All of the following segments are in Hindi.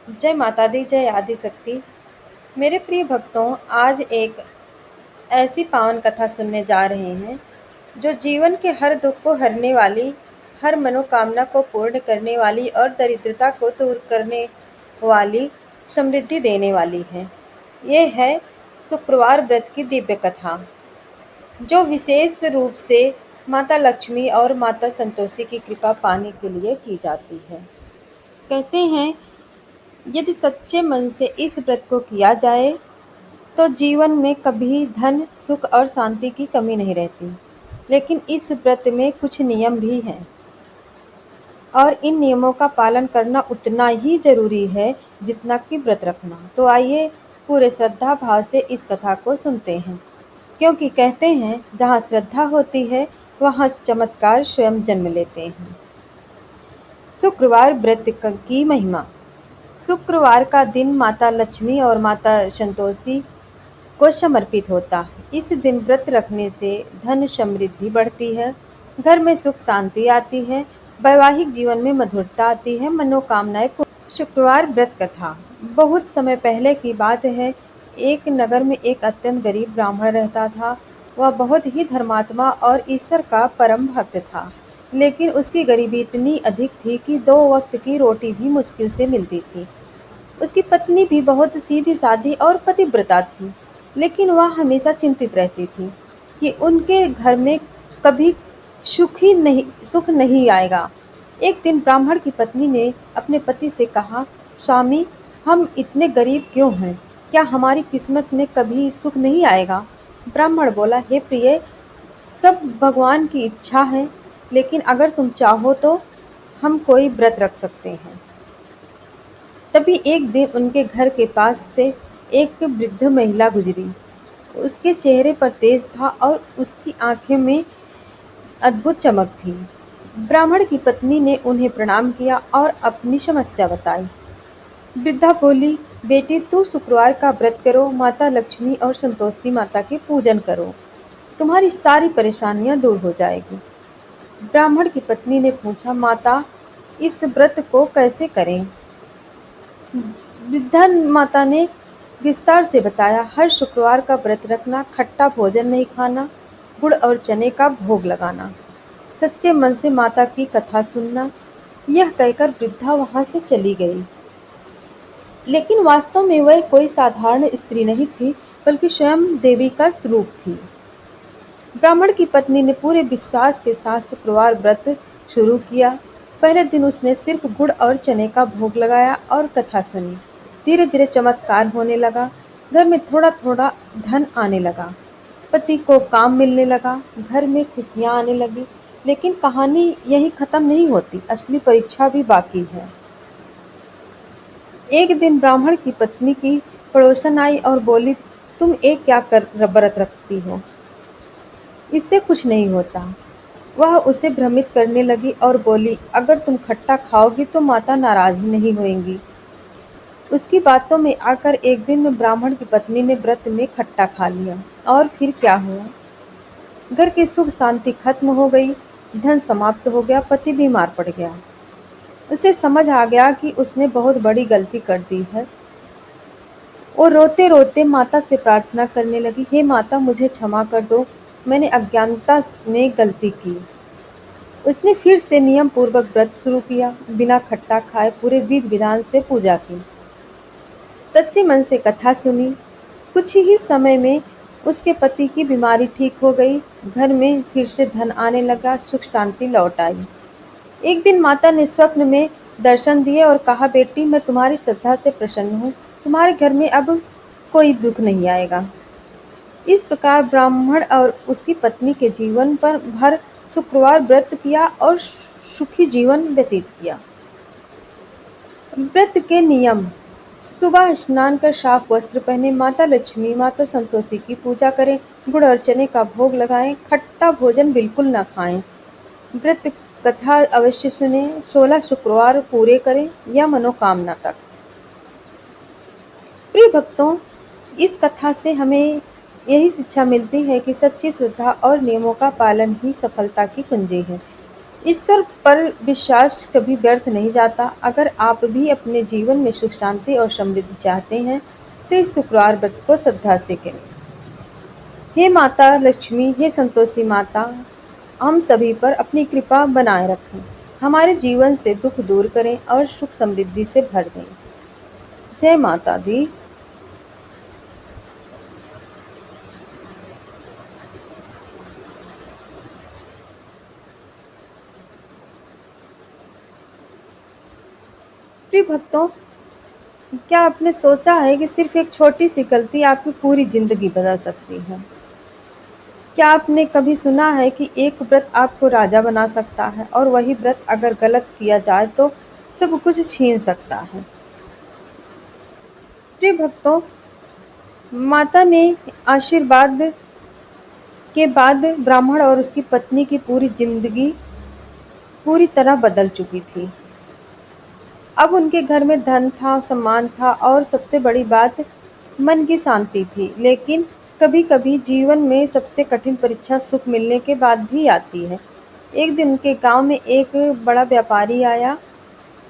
जय माता दी, जय आदि शक्ति। मेरे प्रिय भक्तों, आज एक ऐसी पावन कथा सुनने जा रहे हैं जो जीवन के हर दुख को हरने वाली, हर मनोकामना को पूर्ण करने वाली और दरिद्रता को दूर करने वाली, समृद्धि देने वाली है। ये है शुक्रवार व्रत की दिव्य कथा, जो विशेष रूप से माता लक्ष्मी और माता संतोषी की कृपा पाने के लिए की जाती है। कहते हैं, यदि सच्चे मन से इस व्रत को किया जाए तो जीवन में कभी धन, सुख और शांति की कमी नहीं रहती। लेकिन इस व्रत में कुछ नियम भी हैं और इन नियमों का पालन करना उतना ही जरूरी है जितना कि व्रत रखना। तो आइए पूरे श्रद्धा भाव से इस कथा को सुनते हैं, क्योंकि कहते हैं जहाँ श्रद्धा होती है वहाँ चमत्कार स्वयं जन्म लेते हैं। शुक्रवार व्रत की महिमा। शुक्रवार का दिन माता लक्ष्मी और माता संतोषी को समर्पित होता है। इस दिन व्रत रखने से धन समृद्धि बढ़ती है, घर में सुख शांति आती है, वैवाहिक जीवन में मधुरता आती है, मनोकामनाएं शुक्रवार व्रत कथा। बहुत समय पहले की बात है। एक नगर में एक अत्यंत गरीब ब्राह्मण रहता था। वह बहुत ही धर्मात्मा और ईश्वर का परम भक्त था, लेकिन उसकी गरीबी इतनी अधिक थी कि 2 वक्त की रोटी भी मुश्किल से मिलती थी। उसकी पत्नी भी बहुत सीधी सादी और पतिव्रता थी, लेकिन वह हमेशा चिंतित रहती थी कि उनके घर में कभी सुख नहीं आएगा। एक दिन ब्राह्मण की पत्नी ने अपने पति से कहा, स्वामी, हम इतने गरीब क्यों हैं? क्या हमारी किस्मत में कभी सुख नहीं आएगा? ब्राह्मण बोला, हे प्रिय, सब भगवान की इच्छा है, लेकिन अगर तुम चाहो तो हम कोई व्रत रख सकते हैं। तभी एक दिन उनके घर के पास से एक वृद्ध महिला गुजरी। उसके चेहरे पर तेज था और उसकी आंखें में अद्भुत चमक थी। ब्राह्मण की पत्नी ने उन्हें प्रणाम किया और अपनी समस्या बताई। वृद्धा बोली, बेटी, तू शुक्रवार का व्रत करो, माता लक्ष्मी और संतोषी माता के पूजन करो, तुम्हारी सारी परेशानियां दूर हो जाएगी। ब्राह्मण की पत्नी ने पूछा, माता, इस व्रत को कैसे करें? वृद्धा माता ने विस्तार से बताया, हर शुक्रवार का व्रत रखना, खट्टा भोजन नहीं खाना, गुड़ और चने का भोग लगाना, सच्चे मन से माता की कथा सुनना। यह कहकर वृद्धा वहां से चली गई। लेकिन वास्तव में वह कोई साधारण स्त्री नहीं थी, बल्कि स्वयं देवी का रूप थी। ब्राह्मण की पत्नी ने पूरे विश्वास के साथ शुक्रवार व्रत शुरू किया। पहले दिन उसने सिर्फ गुड़ और चने का भोग लगाया और कथा सुनी। धीरे धीरे चमत्कार होने लगा। घर में थोड़ा थोड़ा धन आने लगा, पति को काम मिलने लगा, घर में खुशियां आने लगी। लेकिन कहानी यही खत्म नहीं होती, असली परीक्षा भी बाकी है। एक दिन ब्राह्मण की पत्नी की पड़ोसन आई और बोली, तुम एक क्या कर व्रत रखती हो? इससे कुछ नहीं होता। वह उसे भ्रमित करने लगी और बोली, अगर तुम खट्टा खाओगी तो माता नाराज ही नहीं होंगी। उसकी बातों में आकर एक दिन में ब्राह्मण की पत्नी ने व्रत में खट्टा खा लिया। और फिर क्या हुआ? घर की सुख शांति खत्म हो गई, धन समाप्त हो गया, पति बीमार पड़ गया। उसे समझ आ गया कि उसने बहुत बड़ी गलती कर दी है। वो रोते रोते माता से प्रार्थना करने लगी, हे माता, मुझे क्षमा कर दो, मैंने अज्ञानता में गलती की। उसने फिर से नियम पूर्वक व्रत शुरू किया, बिना खट्टा खाए पूरे विधि विधान से पूजा की, सच्चे मन से कथा सुनी। कुछ ही समय में उसके पति की बीमारी ठीक हो गई, घर में फिर से धन आने लगा, सुख शांति लौट आई। एक दिन माता ने स्वप्न में दर्शन दिए और कहा, बेटी, मैं तुम्हारी श्रद्धा से प्रसन्न हूँ, तुम्हारे घर में अब कोई दुख नहीं आएगा। इस प्रकार ब्राह्मण और उसकी पत्नी के जीवन पर भर शुक्रवार व्रत किया और सुखी जीवन व्यतीत किया। व्रत के नियम। सुबह स्नान कर साफ वस्त्र पहने, माता लक्ष्मी, माता संतोषी की पूजा करें, गुड़ और चने का भोग लगाएं, खट्टा भोजन बिल्कुल न खाएं, व्रत कथा अवश्य सुने, 16 शुक्रवार पूरे करें या मनोकामना तक। प्रिय भक्तों, इस कथा से हमें यही शिक्षा मिलती है कि सच्ची श्रद्धा और नियमों का पालन ही सफलता की कुंजी है। ईश्वर पर विश्वास कभी व्यर्थ नहीं जाता। अगर आप भी अपने जीवन में सुख शांति और समृद्धि चाहते हैं तो इस शुक्रवार व्रत को श्रद्धा से करें। हे माता लक्ष्मी, हे संतोषी माता, हम सभी पर अपनी कृपा बनाए रखें, हमारे जीवन से दुख दूर करें और सुख समृद्धि से भर दें। जय माता दी। प्रिय भक्तों, क्या आपने सोचा है कि सिर्फ एक छोटी सी गलती आपकी पूरी जिंदगी बदल सकती है? क्या आपने कभी सुना है कि एक व्रत आपको राजा बना सकता है और वही व्रत अगर गलत किया जाए तो सब कुछ छीन सकता है? प्रिय भक्तों, माता ने आशीर्वाद के बाद ब्राह्मण और उसकी पत्नी की पूरी जिंदगी पूरी तरह बदल चुकी थी। अब उनके घर में धन था, सम्मान था और सबसे बड़ी बात मन की शांति थी। लेकिन कभी-कभी जीवन में सबसे कठिन परीक्षा सुख मिलने के बाद भी आती है। एक दिन उनके गांव में एक बड़ा व्यापारी आया।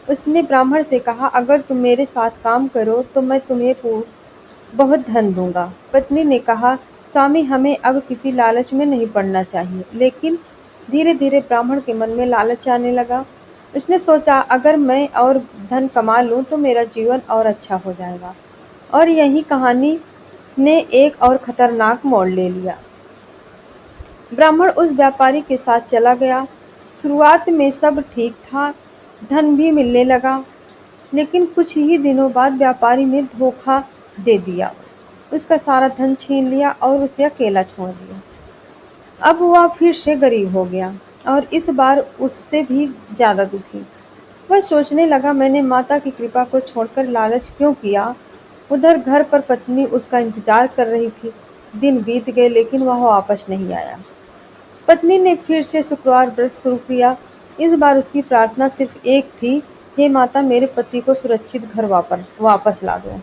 उसने ब्राह्मण से कहा, अगर तुम मेरे साथ काम करो तो मैं तुम्हें बहुत धन दूंगा। पत्नी ने कहा, स्वामी, हमें अब किसी लालच में नहीं पड़ना चाहिए। लेकिन धीरे धीरे ब्राह्मण के मन में लालच आने लगा। उसने सोचा, अगर मैं और धन कमा लूं तो मेरा जीवन और अच्छा हो जाएगा। और यही कहानी ने एक और खतरनाक मोड़ ले लिया। ब्राह्मण उस व्यापारी के साथ चला गया। शुरुआत में सब ठीक था, धन भी मिलने लगा। लेकिन कुछ ही दिनों बाद व्यापारी ने धोखा दे दिया, उसका सारा धन छीन लिया और उसे अकेला छोड़ दिया। अब वह फिर से गरीब हो गया और इस बार उससे भी ज़्यादा दुखी। वह सोचने लगा, मैंने माता की कृपा को छोड़कर लालच क्यों किया। उधर घर पर पत्नी उसका इंतजार कर रही थी। दिन बीत गए लेकिन वह वापस नहीं आया। पत्नी ने फिर से शुक्रवार व्रत शुरू किया। इस बार उसकी प्रार्थना सिर्फ एक थी, हे माता, मेरे पति को सुरक्षित घर वापस ला दो।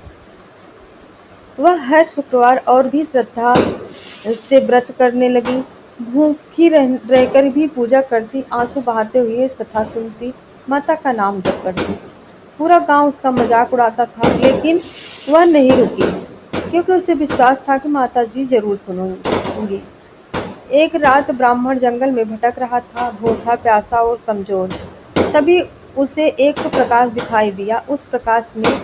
वह हर शुक्रवार और भी श्रद्धा से व्रत करने लगी। भूखी रहकर भी पूजा करती, आंसू बहाते हुए इस कथा सुनती, माता का नाम जप करती। पूरा गांव उसका मजाक उड़ाता था, लेकिन वह नहीं रुकी, क्योंकि उसे विश्वास था कि माता जी जरूर सुनेंगी। एक रात ब्राह्मण जंगल में भटक रहा था, भूखा, प्यासा और कमजोर। तभी उसे एक प्रकाश दिखाई दिया। उस प्रकाश में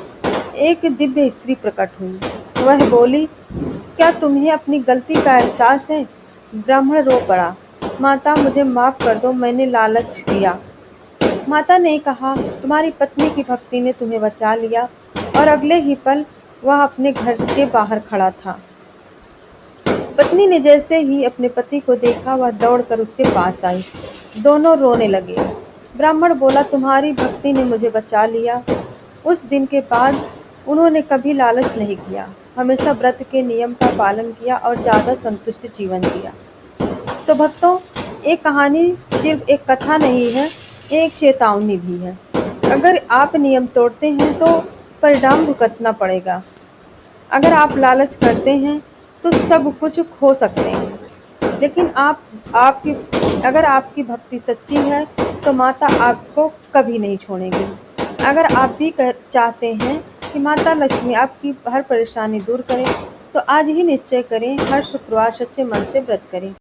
एक दिव्य स्त्री प्रकट हुई। वह बोली, क्या तुम्हें अपनी गलती का एहसास है? ब्राह्मण रो पड़ा, माता, मुझे माफ कर दो, मैंने लालच किया। माता ने कहा, तुम्हारी पत्नी की भक्ति ने तुम्हें बचा लिया। और अगले ही पल वह अपने घर के बाहर खड़ा था। पत्नी ने जैसे ही अपने पति को देखा, वह दौड़कर उसके पास आई। दोनों रोने लगे। ब्राह्मण बोला, तुम्हारी भक्ति ने मुझे बचा लिया। उस दिन के बाद उन्होंने कभी लालच नहीं किया, हमेशा व्रत के नियम का पालन किया और ज़्यादा संतुष्ट जीवन जिया। तो भक्तों, एक कहानी सिर्फ एक कथा नहीं है, एक चेतावनी भी है। अगर आप नियम तोड़ते हैं तो परिणाम भुगतना पड़ेगा। अगर आप लालच करते हैं तो सब कुछ खो सकते हैं। लेकिन आपकी अगर आपकी भक्ति सच्ची है तो माता आपको कभी नहीं छोड़ेगी। अगर आप भी चाहते हैं कि माता लक्ष्मी आपकी हर परेशानी दूर करें तो आज ही निश्चय करें, हर शुक्रवार सच्चे मन से व्रत करें।